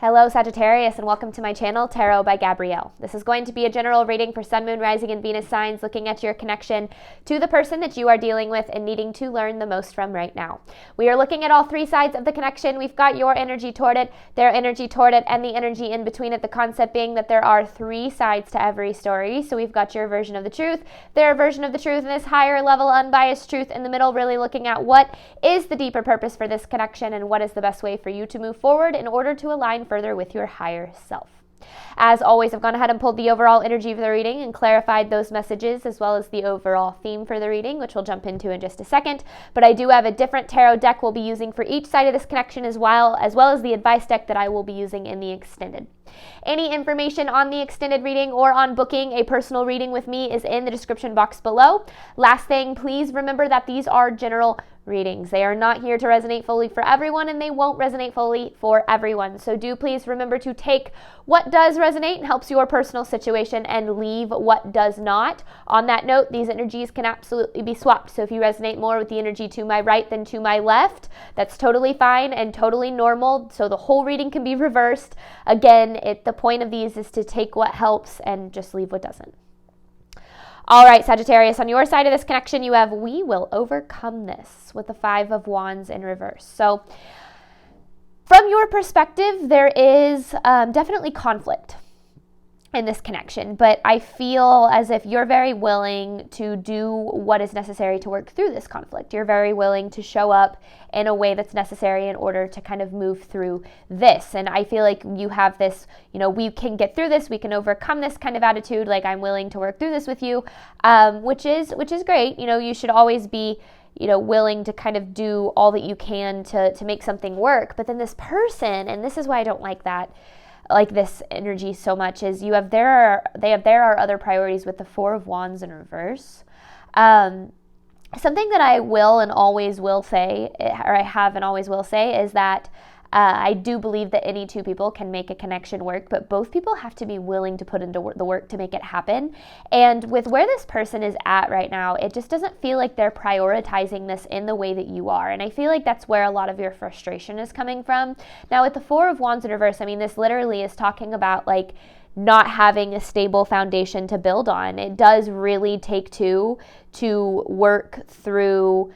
Hello Sagittarius, and welcome to my channel, Tarot by Gabrielle. This is going to be a general reading for Sun, Moon, Rising, and Venus signs, looking at your connection to the person that you are dealing with and needing to learn the most from right now. We are looking at all three sides of the connection. We've got your energy toward it, their energy toward it, and the energy in between it, the concept being that there are three sides to every story. So we've got your version of the truth, their version of the truth, and this higher level unbiased truth in the middle, really looking at what is the deeper purpose for this connection and what is the best way for you to move forward in order to align further with your higher self. As always, I've gone ahead and pulled the overall energy of the reading and clarified those messages, as well as the overall theme for the reading, which we'll jump into in just a second. But I do have a different tarot deck we'll be using for each side of this connection, as well as the advice deck that I will be using in the extended. Any information on the extended reading or on booking a personal reading with me is in the description box below. Last thing, please remember that these are general readings. They are not here to resonate fully for everyone, and they won't resonate fully for everyone. So do please remember to take what does resonate and helps your personal situation and leave what does not. On that note, these energies can absolutely be swapped. So if you resonate more with the energy to my right than to my left, that's totally fine and totally normal. So the whole reading can be reversed. Again, the point of these is to take what helps and just leave what doesn't. All right, Sagittarius, on your side of this connection, you have "we will overcome this" with the Five of Wands in reverse. So from your perspective, there is definitely conflict in this connection, but I feel as if you're very willing to do what is necessary to work through this conflict. You're very willing to show up in a way that's necessary in order to kind of move through this. And I feel like you have this, we can get through this, we can overcome this kind of attitude, like I'm willing to work through this with you, which is great. You should always be willing to kind of do all that you can to make something work. But then this person, and this is why I don't like this energy so much, is there are other priorities with the Four of Wands in reverse. Something that I will and always will say, or I have and always will say, is that I do believe that any two people can make a connection work, but both people have to be willing to put into the work to make it happen. And with where this person is at right now, it just doesn't feel like they're prioritizing this in the way that you are. And I feel like that's where a lot of your frustration is coming from. Now, with the Four of Wands in reverse, this literally is talking about not having a stable foundation to build on. It does really take two to work through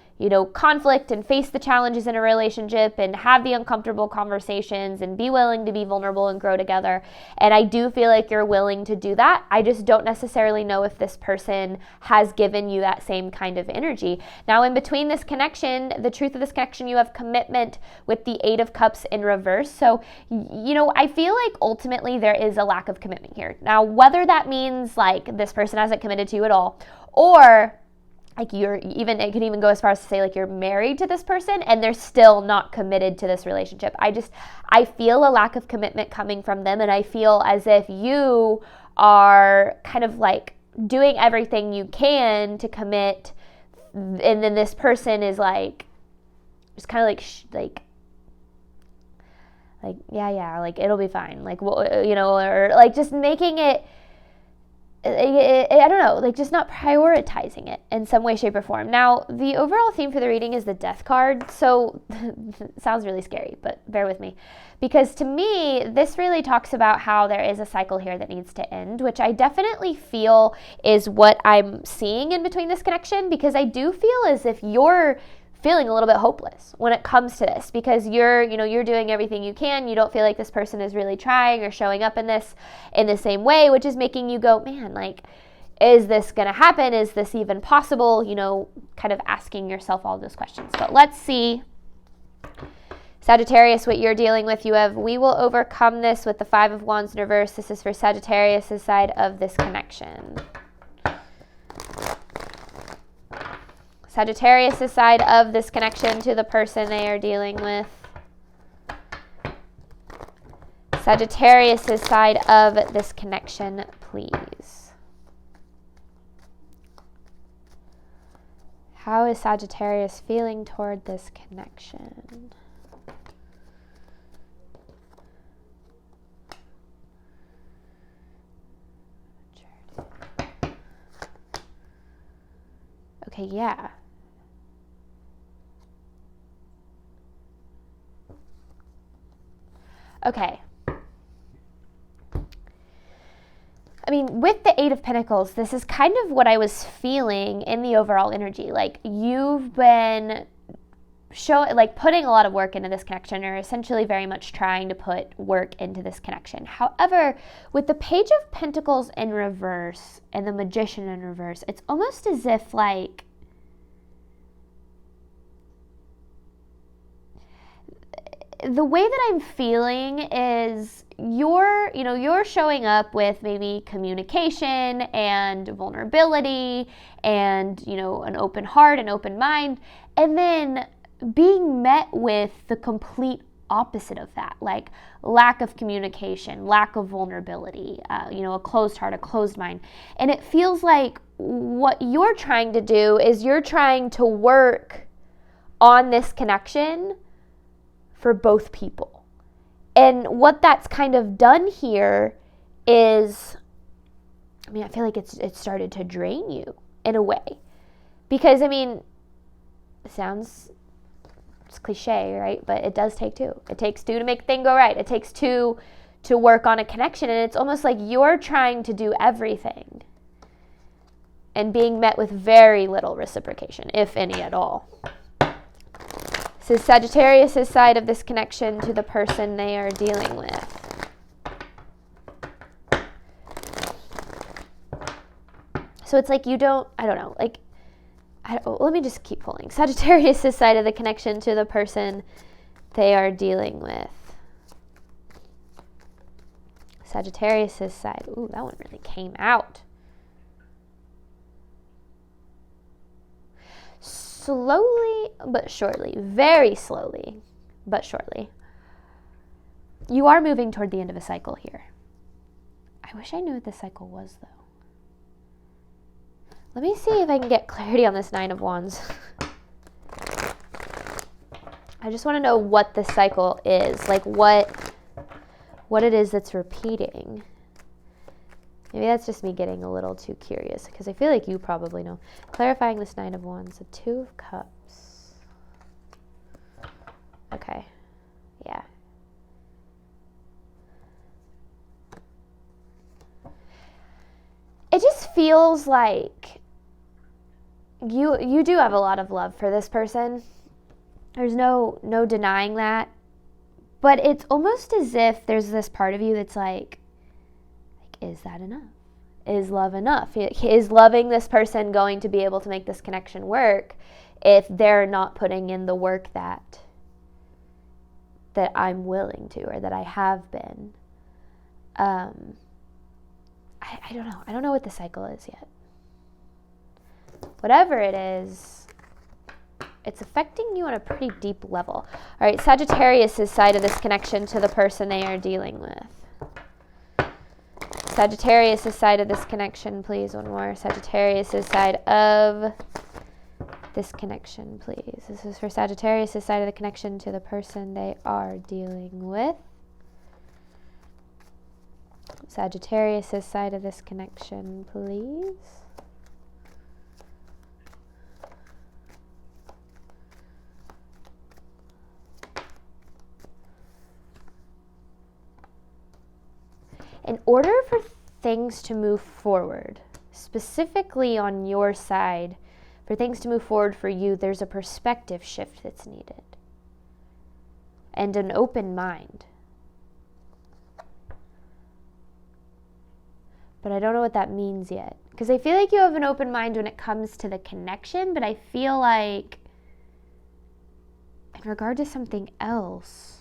conflict and face the challenges in a relationship and have the uncomfortable conversations and be willing to be vulnerable and grow together. And I do feel like you're willing to do that. I just don't necessarily know if this person has given you that same kind of energy. Now, in between this connection, the truth of this connection, you have commitment with the Eight of Cups in reverse. So, I feel like ultimately there is a lack of commitment here. Now, whether that means this person hasn't committed to you at all, or it could even go as far as to say you're married to this person and they're still not committed to this relationship. I feel a lack of commitment coming from them, and I feel as if you are kind of doing everything you can to commit, and then this person is just kind of yeah, it'll be fine, or just making it, I don't know, just not prioritizing it in some way, shape, or form. Now, the overall theme for the reading is the Death card. So it sounds really scary, but bear with me. Because to me, this really talks about how there is a cycle here that needs to end, which I definitely feel is what I'm seeing in between this connection, because I do feel as if you're feeling a little bit hopeless when it comes to this, because you're doing everything you can. You don't feel like this person is really trying or showing up in the same way, which is making you go, man, is this going to happen? Is this even possible? Kind of asking yourself all those questions. But let's see, Sagittarius, what you're dealing with. You have "we will overcome this" with the Five of Wands in reverse. This is for Sagittarius' side of this connection. Sagittarius' side of this connection to the person they are dealing with. Sagittarius' side of this connection, please. How is Sagittarius feeling toward this connection? Okay, yeah. Okay, I mean, with the Eight of Pentacles, this is kind of what I was feeling in the overall energy. Like, you've been putting a lot of work into this connection, or essentially very much trying to put work into this connection. However, with the Page of Pentacles in reverse and the Magician in reverse, it's almost as if like the way that I'm feeling is you're showing up with maybe communication and vulnerability and, an open heart, an open mind, and then being met with the complete opposite of that, like lack of communication, lack of vulnerability, a closed heart, a closed mind. And it feels like what you're trying to do is you're trying to work on this connection for both people. And what that's kind of done here is, I feel like it's started to drain you in a way. Because, it sounds, it's cliche, right? But it does take two. It takes two to make a thing go right. It takes two to work on a connection. And it's almost like you're trying to do everything and being met with very little reciprocation, if any at all. So Sagittarius' side of this connection to the person they are dealing with. So it's like let me just keep pulling. Sagittarius' side of the connection to the person they are dealing with. Sagittarius' side. Ooh, that one really came out. Slowly but surely, very slowly but surely, you are moving toward the end of a cycle here. I wish I knew what this cycle was, though. Let me see if I can get clarity on this Nine of Wands. I just want to know what this cycle is, like what it is that's repeating. Maybe that's just me getting a little too curious, because I feel like you probably know. Clarifying this Nine of Wands, the Two of Cups. Okay, yeah. It just feels like you do have a lot of love for this person. There's no denying that. But it's almost as if there's this part of you that's like, is that enough? Is love enough? Is loving this person going to be able to make this connection work if they're not putting in the work that I'm willing to, or that I have been? I don't know. I don't know what the cycle is yet. Whatever it is, it's affecting you on a pretty deep level. All right, Sagittarius' side of this connection to the person they are dealing with. Sagittarius' side of this connection, please. One more. Sagittarius' side of this connection, please. This is for Sagittarius' side of the connection to the person they are dealing with. Sagittarius' side of this connection, please. In order for things to move forward, specifically on your side, for things to move forward for you, there's a perspective shift that's needed. And an open mind. But I don't know what that means yet. Because I feel like you have an open mind when it comes to the connection, but I feel like in regard to something else,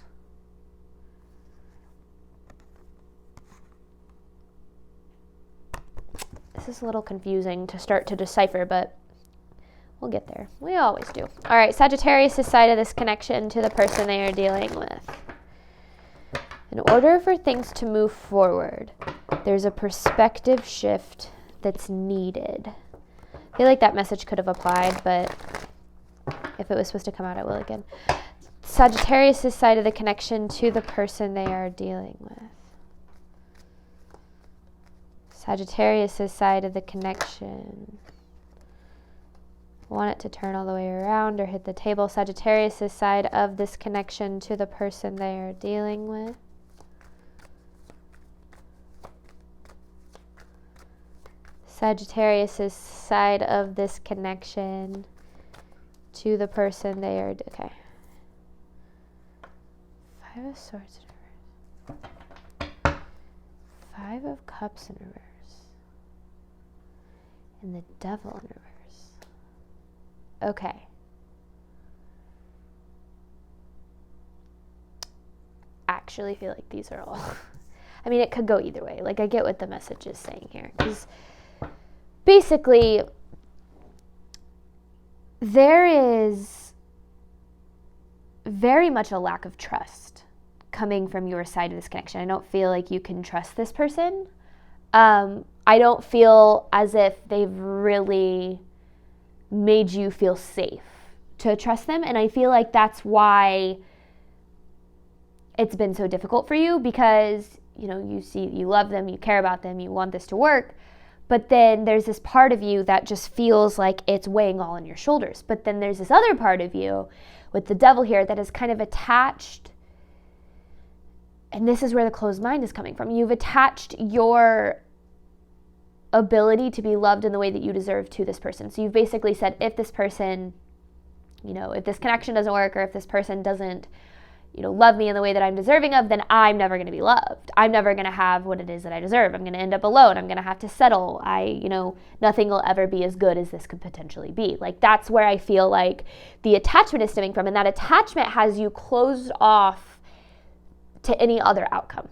this is a little confusing to start to decipher, but we'll get there. We always do. All right, Sagittarius' side of this connection to the person they are dealing with. In order for things to move forward, there's a perspective shift that's needed. I feel like that message could have applied, but if it was supposed to come out, it will again. Sagittarius' side of the connection to the person they are dealing with. Sagittarius' side of the connection. Want it to turn all the way around or hit the table. Sagittarius' side of this connection to the person they are dealing with. Sagittarius's side of this connection to the person they are, okay. 5 of Swords in reverse. 5 of Cups in reverse. And the Devil in reverse. Okay. Actually feel like these are all, I mean, it could go either way. Like, I get what the message is saying here. Because basically, there is very much a lack of trust coming from your side of this connection. I don't feel like you can trust this person. I don't feel as if they've really made you feel safe to trust them. And I feel like that's why it's been so difficult for you, because, you know, you love them, you care about them, you want this to work. But then there's this part of you that just feels like it's weighing all on your shoulders. But then there's this other part of you with the Devil here that is kind of attached. And this is where the closed mind is coming from. You've attached your ability to be loved in the way that you deserve to this person. So you've basically said, if this person, you know, if this connection doesn't work, or if this person doesn't, you know, love me in the way that I'm deserving of, then I'm never going to be loved. I'm never going to have what it is that I deserve. I'm going to end up alone. I'm going to have to settle. Nothing will ever be as good as this could potentially be. Like, that's where I feel like the attachment is stemming from. And that attachment has you closed off to any other outcome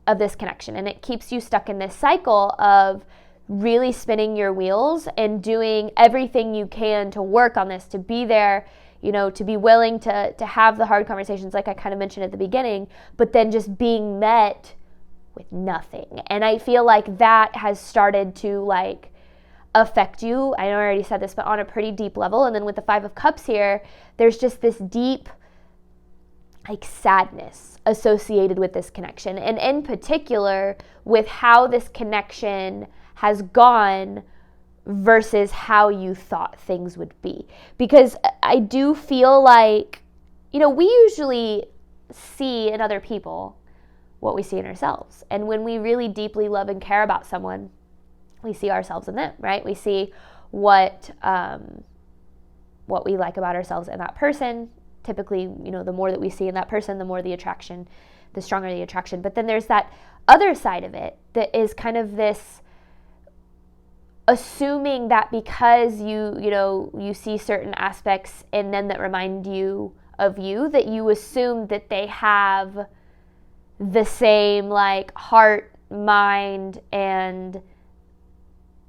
of this connection. And it keeps you stuck in this cycle of really spinning your wheels and doing everything you can to work on this, to be there, you know, to be willing to have the hard conversations like I kind of mentioned at the beginning, but then just being met with nothing. And I feel like that has started to like affect you. I know I already said this, but on a pretty deep level. And then with the 5 of Cups here, there's just this deep like sadness associated with this connection. And in particular with how this connection has gone versus how you thought things would be. Because I do feel like, you know, we usually see in other people what we see in ourselves. And when we really deeply love and care about someone, we see ourselves in them, right? We see what we like about ourselves in that person. Typically, you know, the more that we see in that person, the more the attraction, the stronger the attraction. But then there's that other side of it that is kind of this assuming that because you see certain aspects in them that remind you of you, that you assume that they have the same like heart, mind, and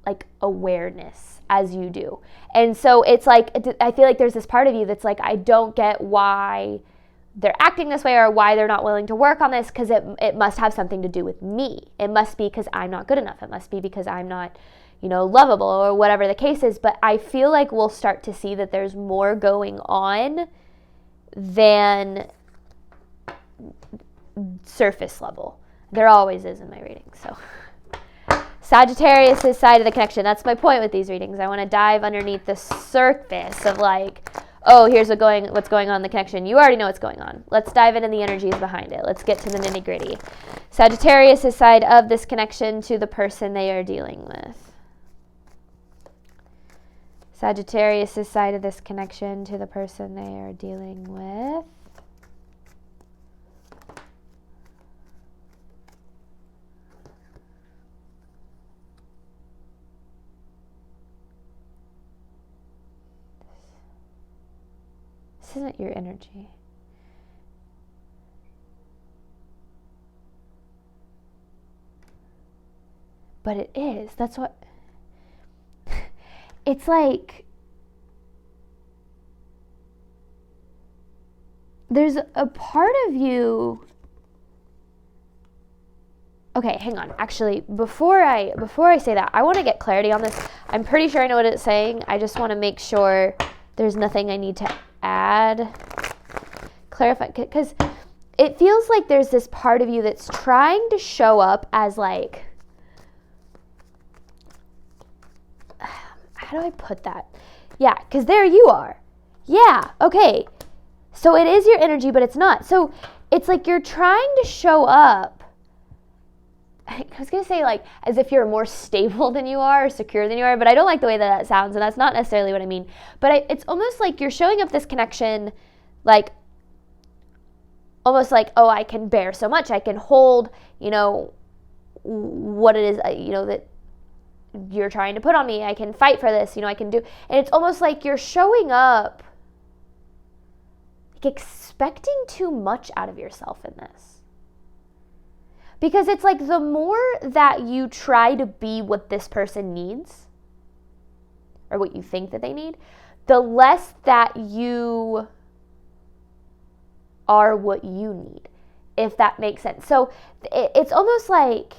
like awareness as you do. And so it's like, I feel like there's this part of you that's like, I don't get why they're acting this way or why they're not willing to work on this, because it must have something to do with me. It must be because I'm not good enough. It must be because I'm not, you know, lovable, or whatever the case is. But I feel like we'll start to see that there's more going on than surface level. There always is in my readings. So Sagittarius' side of the connection. That's my point with these readings. I want to dive underneath the surface of like, oh, here's what's going on in the connection. You already know what's going on. Let's dive into the energies behind it. Let's get to the nitty gritty. Sagittarius' side of this connection to the person they are dealing with. Sagittarius' side of this connection to the person they are dealing with. This isn't your energy. But it is. That's what... It's like there's a part of you. Okay, hang on. Actually, before I say that, I want to get clarity on this. I'm pretty sure I know what it's saying. I just want to make sure there's nothing I need to add. Clarify, because it feels like there's this part of you that's trying to show up as like, how do I put that? Yeah, because there you are. Yeah, okay. So it is your energy, but it's not. So it's like you're trying to show up. I was going to say like as if you're more stable than you are or secure than you are, but I don't like the way that sounds, and that's not necessarily what I mean. But it's almost like you're showing up this connection like almost like, oh, I can bear so much. I can hold, what it is, that you're trying to put on me. I can fight for this, I can do. And it's almost like you're showing up like expecting too much out of yourself in this. Because it's like the more that you try to be what this person needs, or what you think that they need, the less that you are what you need, if that makes sense. So it's almost like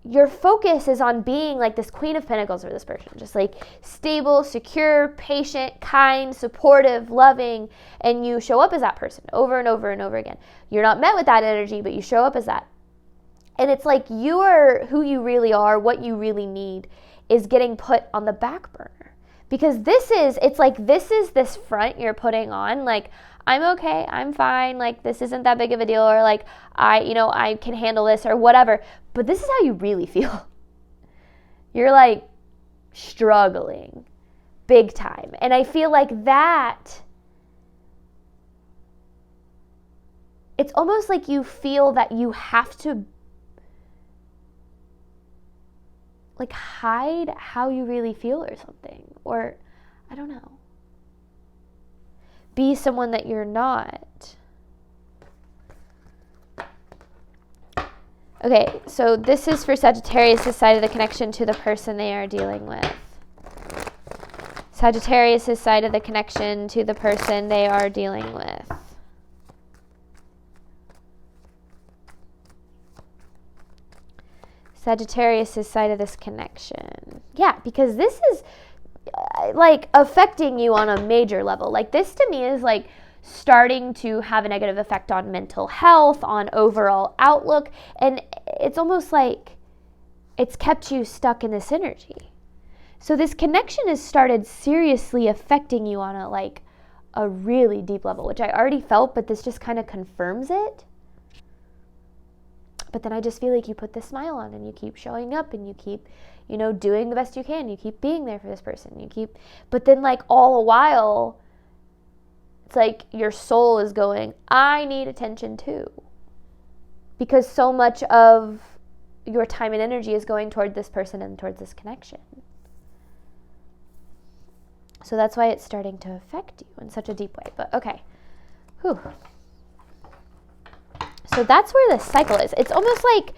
your focus is on being like this Queen of Pentacles for this person, just like stable, secure, patient, kind, supportive, loving, and you show up as that person over and over and over again. You're not met with that energy, but you show up as that. And it's like you are who you really are, what you really need is getting put on the back burner. Because this is this front you're putting on, like, I'm okay, I'm fine, like, this isn't that big of a deal, or like, I can handle this, or whatever. But this is how you really feel. You're like struggling big time. And I feel like that, it's almost like you feel that you have to like hide how you really feel or something. Or, I don't know. Be someone that you're not. Okay, so this is for Sagittarius' side of the connection to the person they are dealing with. Sagittarius' side of the connection to the person they are dealing with. Sagittarius' side of this connection. Yeah, because this is like affecting you on a major level. Like this to me is like starting to have a negative effect on mental health, on overall outlook, and it's almost like it's kept you stuck in this energy. So this connection has started seriously affecting you on a really deep level, which I already felt, but this just kind of confirms it. But then I just feel like you put this smile on and you keep showing up and you keep, doing the best you can. You keep being there for this person. But then like all the while, it's like your soul is going, I need attention too. Because so much of your time and energy is going toward this person and towards this connection. So that's why it's starting to affect you in such a deep way. But okay. Whew. So that's where the cycle is. It's almost like,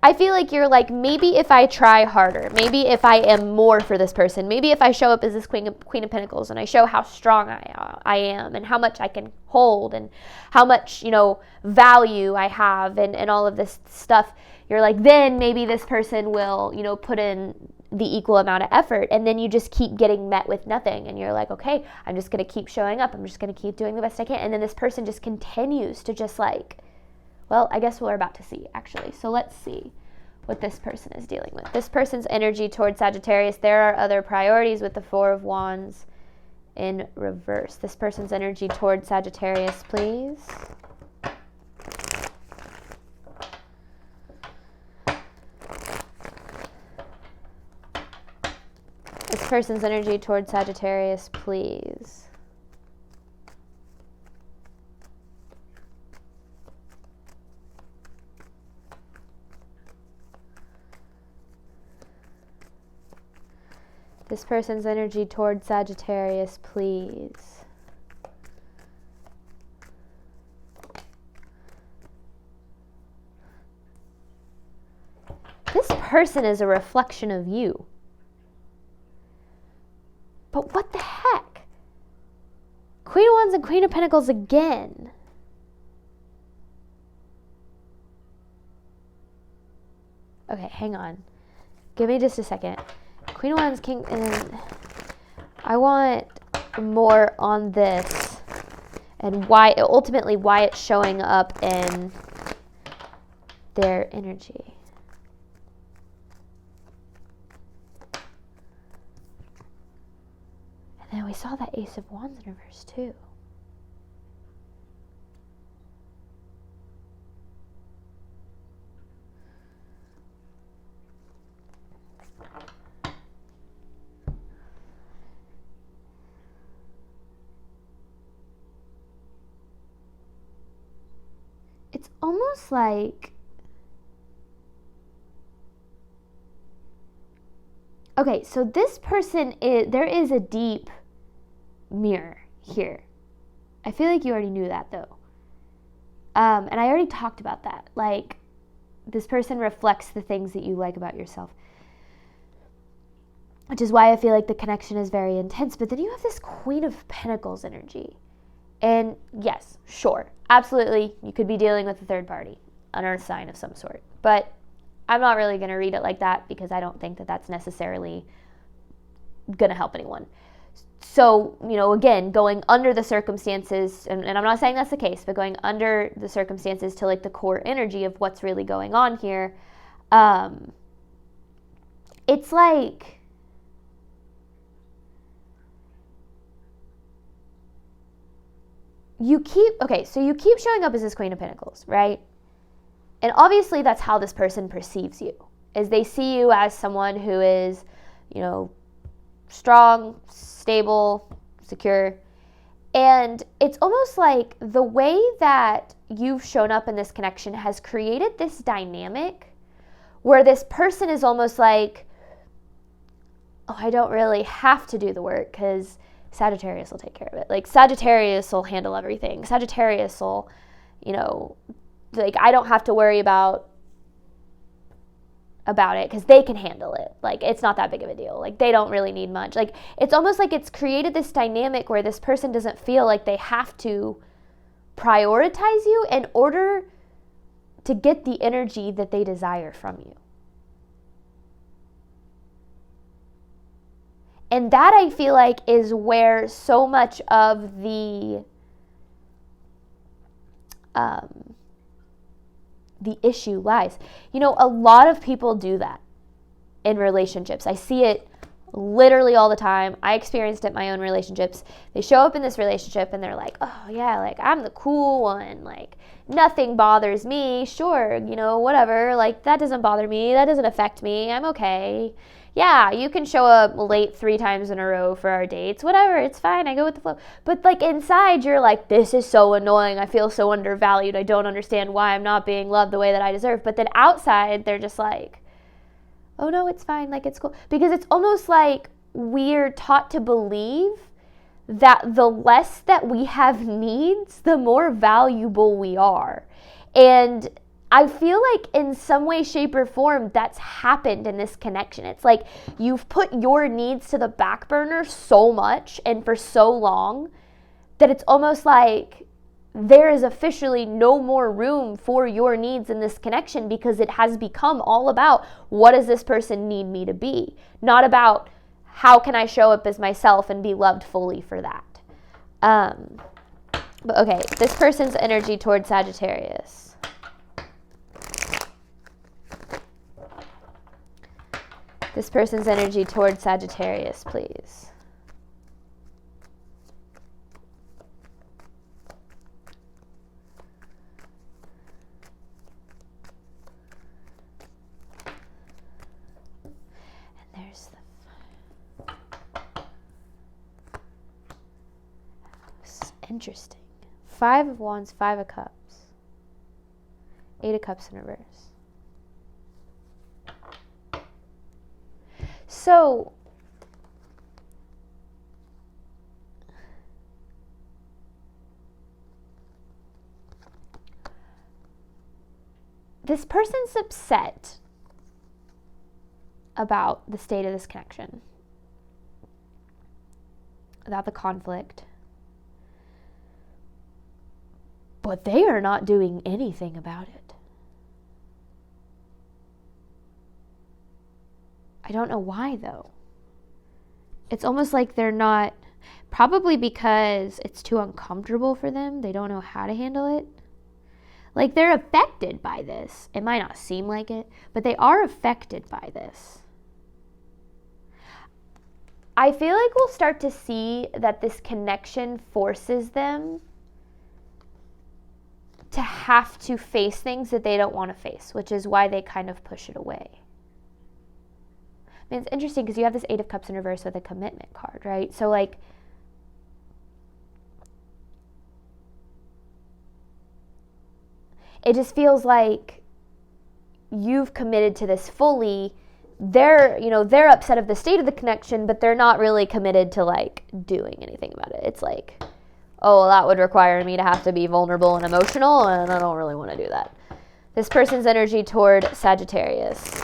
I feel like you're like, maybe if I try harder, maybe if I am more for this person, maybe if I show up as this Queen of Pentacles and I show how strong I am and how much I can hold and how much, value I have and all of this stuff, you're like, then maybe this person will, put in the equal amount of effort, and then you just keep getting met with nothing, and you're like, okay, I'm just going to keep showing up. I'm just going to keep doing the best I can. And then this person just continues to just like, well, I guess we're about to see, actually. So let's see what this person is dealing with. This person's energy towards Sagittarius. There are other priorities with the Four of Wands in reverse. This person's energy towards Sagittarius, please. This person's energy towards Sagittarius, please. This person's energy towards Sagittarius, please. This person is a reflection of you. But what the heck? Queen of Wands and Queen of Pentacles again. Okay, hang on. Give me just a second. Queen of Wands, King, and I want more on this and why it's showing up in their energy. And then we saw that Ace of Wands in reverse too. it's almost like, okay, so this person there is a deep mirror here. I feel like you already knew that though. And I already talked about that. Like, this person reflects the things that you like about yourself, which is why I feel like the connection is very intense. But then you have this Queen of Pentacles energy. And yes, sure, absolutely, you could be dealing with a third party, an earth sign of some sort. But I'm not really going to read it like that because I don't think that that's necessarily going to help anyone. So, again, going under the circumstances, and I'm not saying that's the case, but going under the circumstances to like the core energy of what's really going on here, it's like, you keep showing up as this Queen of Pentacles, right? And obviously that's how this person perceives you, is they see you as someone who is, strong, stable, secure. And it's almost like the way that you've shown up in this connection has created this dynamic where this person is almost like, oh, I don't really have to do the work because Sagittarius will take care of it. Like, Sagittarius will handle everything. Sagittarius will, like, I don't have to worry about it because they can handle it. Like, it's not that big of a deal. Like, they don't really need much. Like, it's almost like it's created this dynamic where this person doesn't feel like they have to prioritize you in order to get the energy that they desire from you. And that, I feel like, is where so much of the issue lies. A lot of people do that in relationships. I see it literally all the time. I experienced it in my own relationships. They show up in this relationship and they're like, oh yeah, like, I'm the cool one. Like, nothing bothers me. Sure, whatever. Like, that doesn't bother me. That doesn't affect me. I'm okay. Yeah, you can show up late 3 times in a row for our dates. Whatever, it's fine. I go with the flow. But like, inside, you're like, this is so annoying. I feel so undervalued. I don't understand why I'm not being loved the way that I deserve. But then outside, they're just like, oh no, it's fine. Like, it's cool. Because it's almost like we're taught to believe that the less that we have needs, the more valuable we are. And I feel like in some way, shape, or form, that's happened in this connection. It's like you've put your needs to the back burner so much and for so long that it's almost like there is officially no more room for your needs in this connection, because it has become all about, what does this person need me to be? Not about, how can I show up as myself and be loved fully for that. But okay, this person's energy towards Sagittarius. This person's energy towards Sagittarius, please. And there's interesting. 5 of Wands, 5 of Cups. 8 of Cups in reverse. So, this person's upset about the state of this connection, about the conflict, but they are not doing anything about it. I don't know why, though. It's almost like they're not, probably because it's too uncomfortable for them. They don't know how to handle it. Like, they're affected by this. It might not seem like it, but they are affected by this. I feel like we'll start to see that this connection forces them to have to face things that they don't want to face, which is why they kind of push it away. I mean, it's interesting because you have this 8 of Cups in reverse with a commitment card, right? So, like, it just feels like you've committed to this fully. They're upset of the state of the connection, but they're not really committed to like doing anything about it. It's like, oh, well, that would require me to have to be vulnerable and emotional, and I don't really want to do that. This person's energy toward Sagittarius.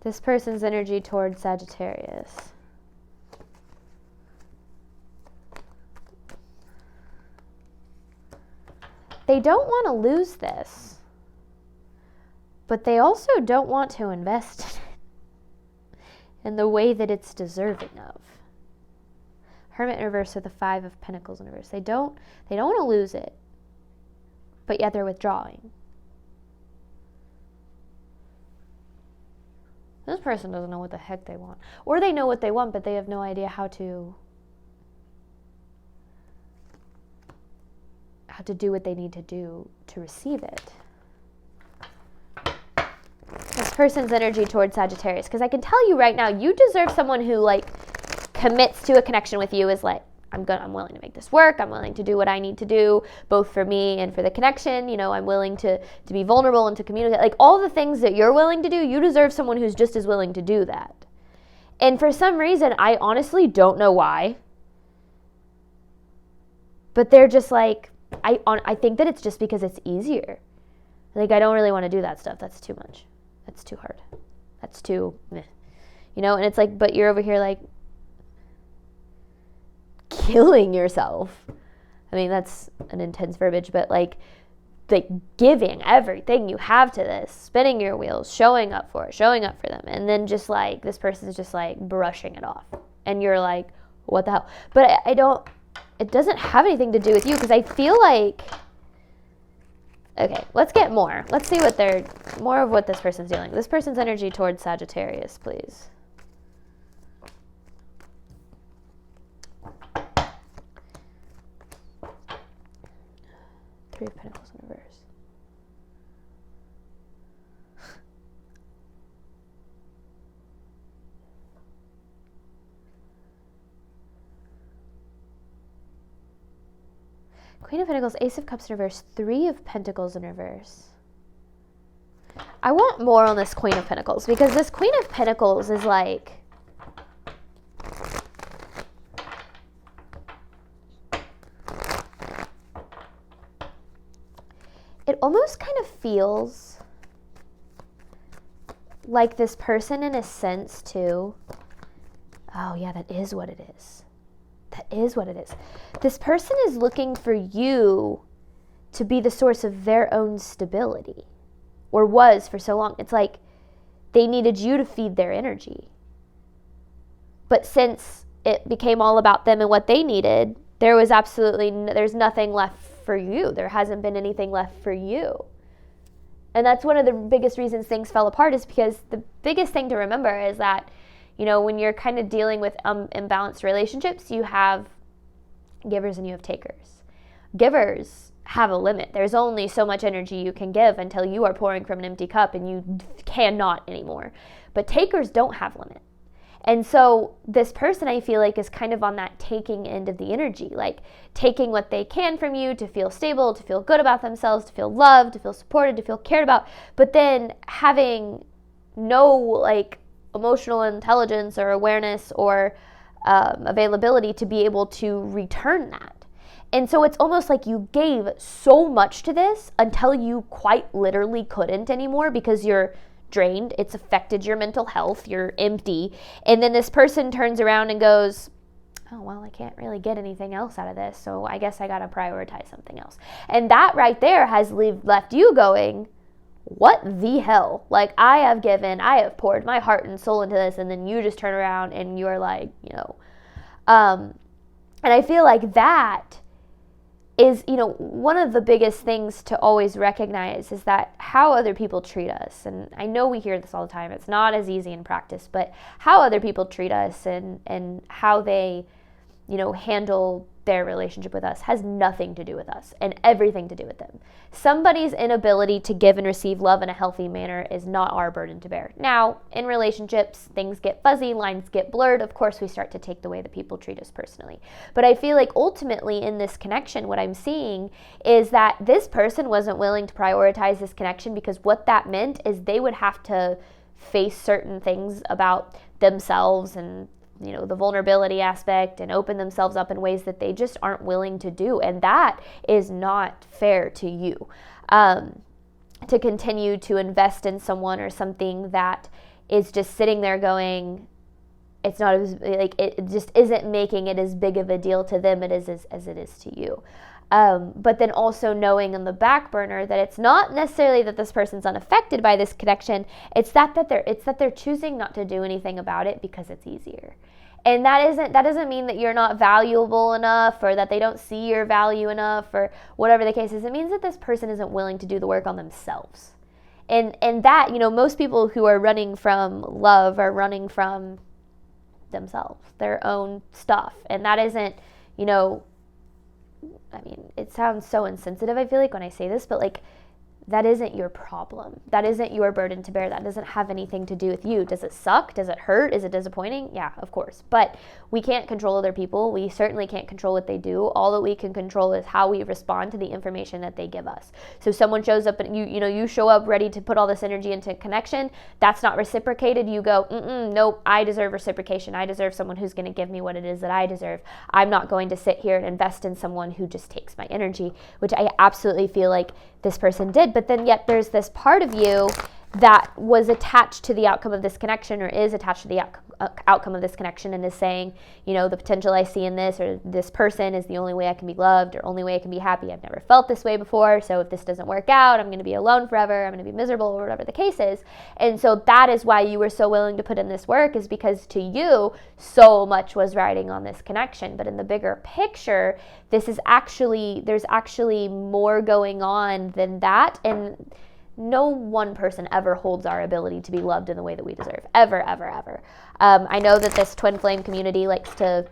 This person's energy toward Sagittarius. They don't want to lose this, but they also don't want to invest in it in the way that it's deserving of. Hermit in reverse with the 5 of Pentacles in reverse. They don't want to lose it, but yet they're withdrawing. This person doesn't know what the heck they want. Or they know what they want, but they have no idea how to do what they need to do to receive it. This person's energy towards Sagittarius. Because I can tell you right now, you deserve someone who like commits to a connection with you, is like, I'm willing to make this work. I'm willing to do what I need to do, both for me and for the connection. You know, I'm willing to be vulnerable and to communicate. Like all the things that you're willing to do, you deserve someone who's just as willing to do that. And for some reason, I honestly don't know why, but they're just like, I think that it's just because it's easier. Like, I don't really want to do that stuff. That's too much. That's too hard. That's too, meh. You know, and it's like, but you're over here like killing yourself. I mean, that's an intense verbiage, but like giving everything you have to this, spinning your wheels, showing up for them. And then just like, this person's just like brushing it off. And you're like, what the hell? But it doesn't have anything to do with you, because I feel like, okay, let's get more. Let's see more of what this person's dealing with. This person's energy towards Sagittarius, please. Three of Pentacles in reverse. Queen of Pentacles, Ace of Cups in reverse, 3 of Pentacles in reverse. I want more on this Queen of Pentacles, because this Queen of Pentacles is like, it almost kind of feels like this person, in a sense too. Oh yeah, that is what it is. That is what it is. This person is looking for you to be the source of their own stability, or was for so long. It's like they needed you to feed their energy. But since it became all about them and what they needed, there's nothing left for you. There hasn't been anything left for you. And that's one of the biggest reasons things fell apart, is because the biggest thing to remember is that, you know, when you're kind of dealing with imbalanced relationships, you have givers and you have takers. Givers have a limit. There's only so much energy you can give until you are pouring from an empty cup and you cannot anymore. But takers don't have limit. And so this person, I feel like, is kind of on that taking end of the energy, like taking what they can from you to feel stable, to feel good about themselves, to feel loved, to feel supported, to feel cared about, but then having no like emotional intelligence or awareness or availability to be able to return that. And so it's almost like you gave so much to this until you quite literally couldn't anymore, because you're drained. It's affected your mental health. You're empty. And then this person turns around and goes, oh, well, I can't really get anything else out of this, so I guess I got to prioritize something else. And that right there has left you going, what the hell? Like, I have given, I have poured my heart and soul into this, and then you just turn around and you're like, you know. And I feel like that is, you know, one of the biggest things to always recognize is that how other people treat us. And I know we hear this all the time. It's not as easy in practice, but how other people treat us and how they, you know, handle their relationship with us has nothing to do with us and everything to do with them. Somebody's inability to give and receive love in a healthy manner is not our burden to bear. Now, in relationships, things get fuzzy, lines get blurred. Of course, we start to take the way that people treat us personally. But I feel like ultimately in this connection, what I'm seeing is that this person wasn't willing to prioritize this connection, because what that meant is they would have to face certain things about themselves and the vulnerability aspect, and open themselves up in ways that they just aren't willing to do. And that is not fair to you, to continue to invest in someone or something that is just sitting there going, it's not as, like, it just isn't making it as big of a deal to them as it is to you. But then also knowing on the back burner that it's not necessarily that this person's unaffected by this connection. It's that they're choosing not to do anything about it because it's easier. And that doesn't mean that you're not valuable enough, or that they don't see your value enough, or whatever the case is. It means that this person isn't willing to do the work on themselves. And that, most people who are running from love are running from themselves, their own stuff. And that isn't, it sounds so insensitive, I feel like, when I say this, but like, that isn't your problem. That isn't your burden to bear. That doesn't have anything to do with you. Does it suck? Does it hurt? Is it disappointing? Yeah, of course. But we can't control other people. We certainly can't control what they do. All that we can control is how we respond to the information that they give us. So someone shows up and you show up ready to put all this energy into connection. That's not reciprocated. You go, nope, I deserve reciprocation. I deserve someone who's going to give me what it is that I deserve. I'm not going to sit here and invest in someone who just takes my energy, which I absolutely feel like this person did. But then yet there's this part of you that was attached to the outcome of this connection, or is attached to the outcome of this connection, and is saying, the potential I see in this, or this person, is the only way I can be loved, or only way I can be happy. I've never felt this way before, so if this doesn't work out, I'm going to be alone forever, I'm going to be miserable, or whatever the case is. And so that is why you were so willing to put in this work, is because to you, so much was riding on this connection. But in the bigger picture, there's actually more going on than that. And no one person ever holds our ability to be loved in the way that we deserve. Ever, ever, ever. I know that this twin flame community likes to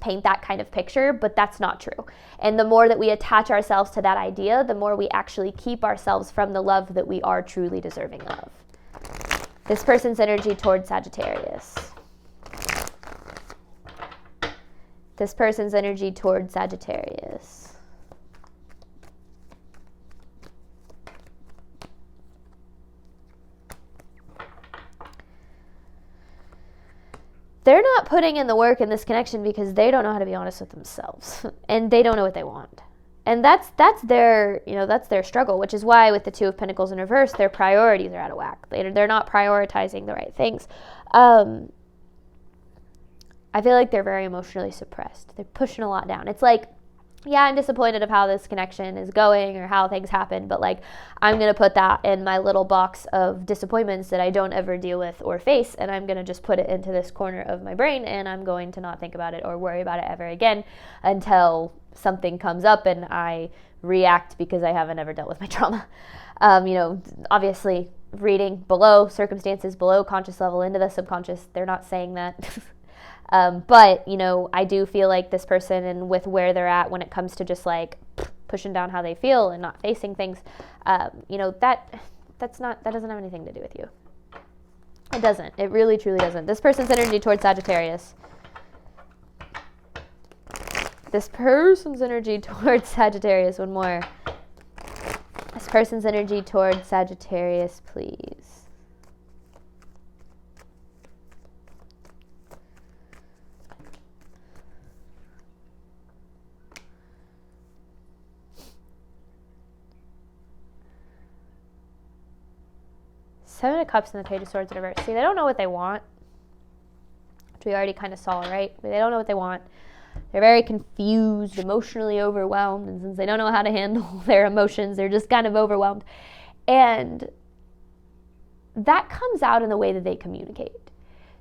paint that kind of picture, but that's not true. And the more that we attach ourselves to that idea, the more we actually keep ourselves from the love that we are truly deserving of. This person's energy towards Sagittarius. This person's energy towards Sagittarius. They're not putting in the work in this connection because they don't know how to be honest with themselves, and they don't know what they want. And that's their struggle, which is why with the Two of Pentacles in reverse, their priorities are out of whack. They're not prioritizing the right things. I feel like they're very emotionally suppressed. They're pushing a lot down. It's like, yeah, I'm disappointed of how this connection is going or how things happen, but like, I'm going to put that in my little box of disappointments that I don't ever deal with or face, and I'm going to just put it into this corner of my brain, and I'm going to not think about it or worry about it ever again until something comes up and I react because I haven't ever dealt with my trauma. Obviously reading below circumstances, below conscious level, into the subconscious, they're not saying that. But, I do feel like this person, and with where they're at when it comes to just like pushing down how they feel and not facing things, that doesn't have anything to do with you. It doesn't. It really, truly doesn't. This person's energy towards Sagittarius. This person's energy towards Sagittarius. One more. This person's energy towards Sagittarius, please. Seven of Cups and the Page of Swords in reverse. See, they don't know what they want, which we already kind of saw, right? They don't know what they want. They're very confused, emotionally overwhelmed, and since they don't know how to handle their emotions, they're just kind of overwhelmed. And that comes out in the way that they communicate.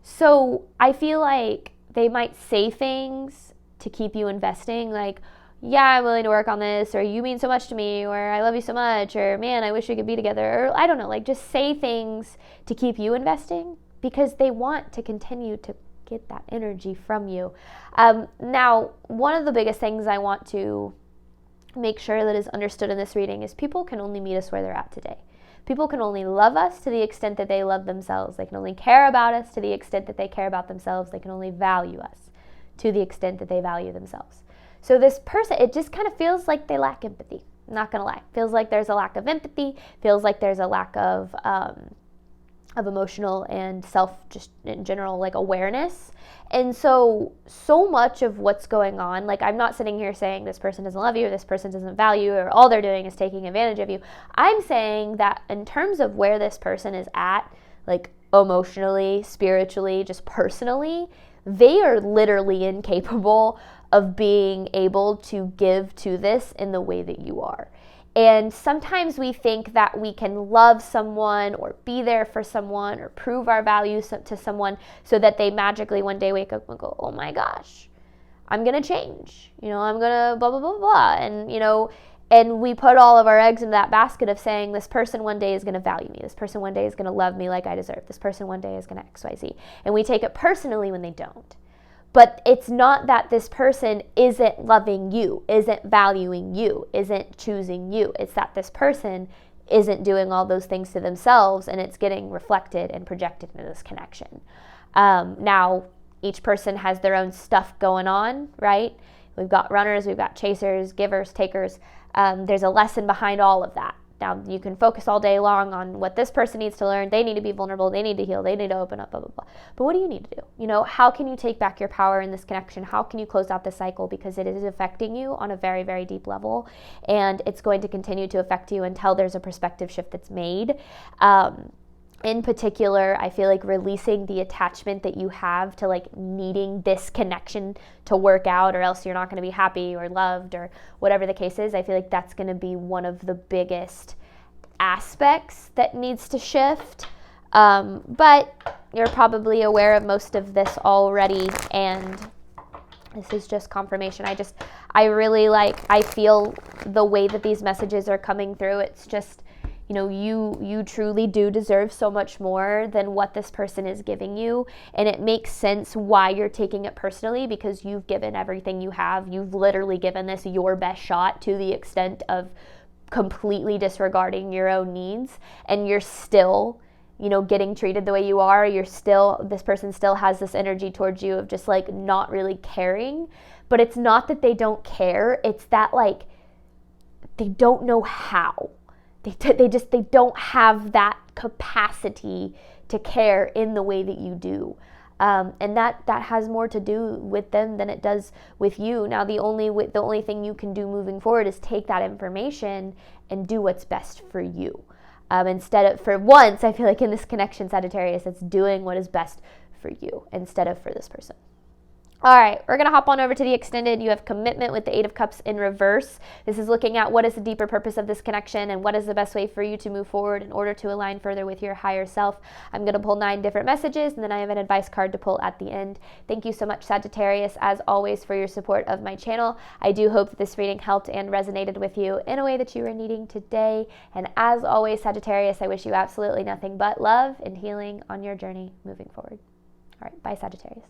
So I feel like they might say things to keep you investing, like, yeah, I'm willing to work on this, or you mean so much to me, or I love you so much, or man, I wish we could be together, or I don't know, like just say things to keep you investing because they want to continue to get that energy from you. Now, one of the biggest things I want to make sure that is understood in this reading is people can only meet us where they're at today. People can only love us to the extent that they love themselves. They can only care about us to the extent that they care about themselves. They can only value us to the extent that they value themselves. So this person, it just kind of feels like they lack empathy. I'm not going to lie. Feels like there's a lack of empathy. Feels like there's a lack of emotional and self, just in general, like awareness. And so much of what's going on, like I'm not sitting here saying this person doesn't love you or this person doesn't value you or all they're doing is taking advantage of you. I'm saying that in terms of where this person is at, like emotionally, spiritually, just personally, they are literally incapable of being able to give to this in the way that you are. And sometimes we think that we can love someone or be there for someone or prove our value to someone so that they magically one day wake up and go, oh my gosh, I'm going to change. I'm going to blah, blah, blah, blah. And, and we put all of our eggs in that basket of saying this person one day is going to value me. This person one day is going to love me like I deserve. This person one day is going to XYZ. And we take it personally when they don't. But it's not that this person isn't loving you, isn't valuing you, isn't choosing you. It's that this person isn't doing all those things to themselves, and it's getting reflected and projected into this connection. Now, each person has their own stuff going on, right? We've got runners, we've got chasers, givers, takers. There's a lesson behind all of that. Now, you can focus all day long on what this person needs to learn. They need to be vulnerable. They need to heal. They need to open up, blah, blah, blah. But what do you need to do? How can you take back your power in this connection? How can you close out this cycle? Because it is affecting you on a very, very deep level. And it's going to continue to affect you until there's a perspective shift that's made. In particular, I feel like releasing the attachment that you have to like needing this connection to work out or else you're not going to be happy or loved or whatever the case is. I feel like that's going to be one of the biggest aspects that needs to shift. But you're probably aware of most of this already, and this is just confirmation. I feel the way that these messages are coming through. It's just, you truly do deserve so much more than what this person is giving you. And it makes sense why you're taking it personally, because you've given everything you have. You've literally given this your best shot to the extent of completely disregarding your own needs. And you're still, getting treated the way you are. This person still has this energy towards you of just like not really caring. But it's not that they don't care. It's that like they don't know how. They don't have that capacity to care in the way that you do. And that has more to do with them than it does with you. Now, the only thing you can do moving forward is take that information and do what's best for you. Instead of, for once, I feel like in this connection, Sagittarius, it's doing what is best for you instead of for this person. All right, we're going to hop on over to the extended. You have commitment with the 8 of Cups in reverse. This is looking at what is the deeper purpose of this connection and what is the best way for you to move forward in order to align further with your higher self. I'm going to pull 9 different messages, and then I have an advice card to pull at the end. Thank you so much, Sagittarius, as always, for your support of my channel. I do hope that this reading helped and resonated with you in a way that you were needing today. And as always, Sagittarius, I wish you absolutely nothing but love and healing on your journey moving forward. All right, bye, Sagittarius.